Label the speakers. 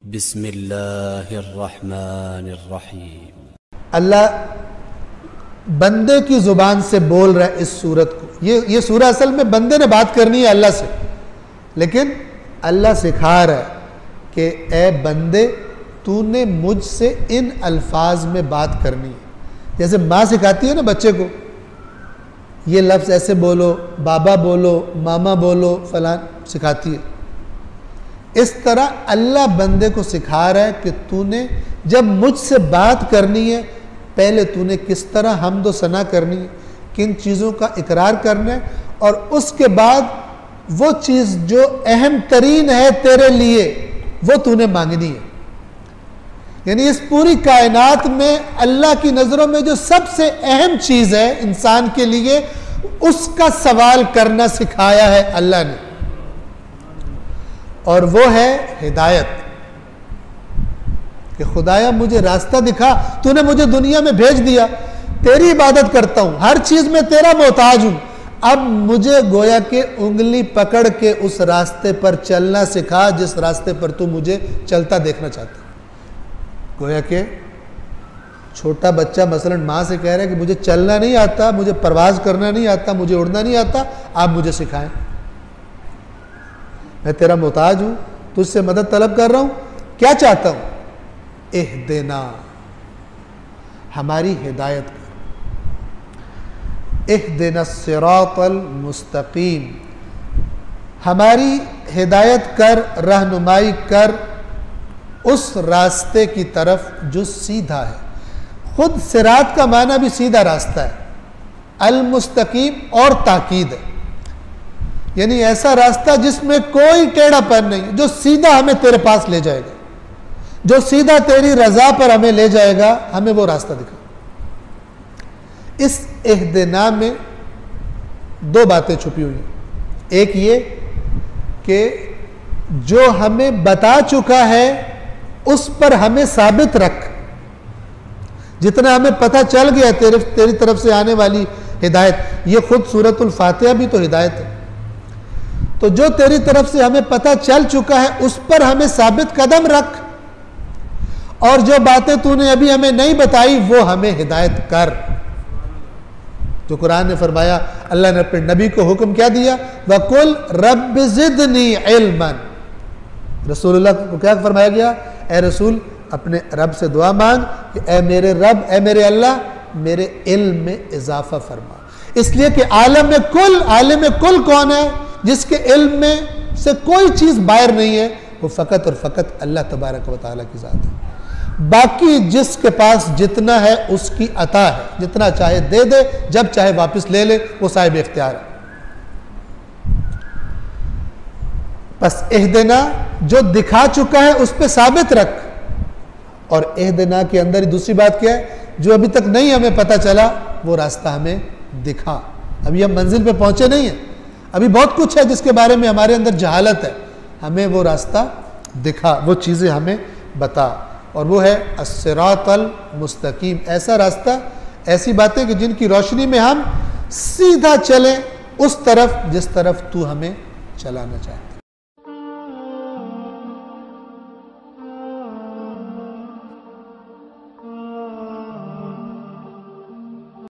Speaker 1: بسم اللہ الرحمن الرحیم۔
Speaker 2: اللہ بندے کی زبان سے بول رہا ہے اس سورت کو۔ یہ سورہ اصل میں بندے نے بات کرنی ہے اللہ سے، لیکن اللہ سکھا رہا ہے کہ اے بندے تو نے مجھ سے ان الفاظ میں بات کرنی ہے۔ جیسے ماں سکھاتی ہے نا بچے کو، یہ لفظ ایسے بولو، بابا بولو، ماما بولو، فلان سکھاتی ہے۔ اس طرح اللہ بندے کو سکھا رہا ہے کہ تو نے جب مجھ سے بات کرنی ہے، پہلے تو نے کس طرح حمد و ثنا کرنی ہے، کن چیزوں کا اقرار کرنا ہے، اور اس کے بعد وہ چیز جو اہم ترین ہے تیرے لیے وہ تو نے مانگنی ہے۔ یعنی اس پوری کائنات میں اللہ کی نظروں میں جو سب سے اہم چیز ہے انسان کے لیے، اس کا سوال کرنا سکھایا ہے اللہ نے، اور وہ ہے ہدایت۔ کہ خدایا مجھے راستہ دکھا، تو نے مجھے دنیا میں بھیج دیا، تیری عبادت کرتا ہوں، ہر چیز میں تیرا محتاج ہوں، اب مجھے گویا کہ انگلی پکڑ کے اس راستے پر چلنا سکھا جس راستے پر تو مجھے چلتا دیکھنا چاہتا ہے۔ گویا کہ چھوٹا بچہ مثلا ماں سے کہہ رہا ہے کہ مجھے چلنا نہیں آتا، مجھے پرواز کرنا نہیں آتا، مجھے اڑنا نہیں آتا، آپ مجھے سکھائیں، میں تیرا محتاج ہوں، تجھ سے مدد طلب کر رہا ہوں، کیا چاہتا ہوں؟ اہدنا، ہماری ہدایت کر، اہدنا الصراط المستقیم، ہماری ہدایت کر، رہنمائی کر اس راستے کی طرف جو سیدھا ہے۔ خود صراط کا معنی بھی سیدھا راستہ ہے، المستقیم اور تاکید ہے، یعنی ایسا راستہ جس میں کوئی ٹیڑھا پن نہیں، جو سیدھا ہمیں تیرے پاس لے جائے گا، جو سیدھا تیری رضا پر ہمیں لے جائے گا، ہمیں وہ راستہ دکھا۔ اس اہدنا میں دو باتیں چھپی ہوئی ہیں۔ ایک یہ کہ جو ہمیں بتا چکا ہے اس پر ہمیں ثابت رکھ، جتنا ہمیں پتہ چل گیا تیری طرف سے آنے والی ہدایت، یہ خود سورۃ الفاتحہ بھی تو ہدایت ہے، تو جو تیری طرف سے ہمیں پتہ چل چکا ہے اس پر ہمیں ثابت قدم رکھ، اور جو باتیں تو نے ابھی ہمیں نہیں بتائی وہ ہمیں ہدایت کر۔ جو قرآن نے فرمایا، اللہ نے اپنے نبی کو حکم کیا دیا، وَقُلْ رَبِّ زِدْنِي عِلْمًا، رسول اللہ کو کیا فرمایا گیا؟ اے رسول اپنے رب سے دعا مانگ کہ اے میرے رب، اے میرے اللہ، میرے علم میں اضافہ فرما۔ اس لیے کہ عالم کل کون ہے؟ جس کے علم میں سے کوئی چیز باہر نہیں ہے، وہ فقط اور فقط اللہ تبارک و تعالیٰ کی ذات ہے۔ باقی جس کے پاس جتنا ہے اس کی عطا ہے، جتنا چاہے دے دے، جب چاہے واپس لے لے، وہ صاحب اختیار ہے۔ بس اہدنا جو دکھا چکا ہے اس پہ ثابت رکھ، اور اہدنا کے اندر دوسری بات کیا ہے؟ جو ابھی تک نہیں ہمیں پتہ چلا وہ راستہ ہمیں دکھا۔ ابھی ہم منزل پہ پہنچے نہیں ہیں، ابھی بہت کچھ ہے جس کے بارے میں ہمارے اندر جہالت ہے، ہمیں وہ راستہ دکھا، وہ چیزیں ہمیں بتا، اور وہ ہے الصراط المستقیم، ایسا راستہ، ایسی باتیں کہ جن کی روشنی میں ہم سیدھا چلیں اس طرف جس طرف تو ہمیں چلانا چاہتے ہیں۔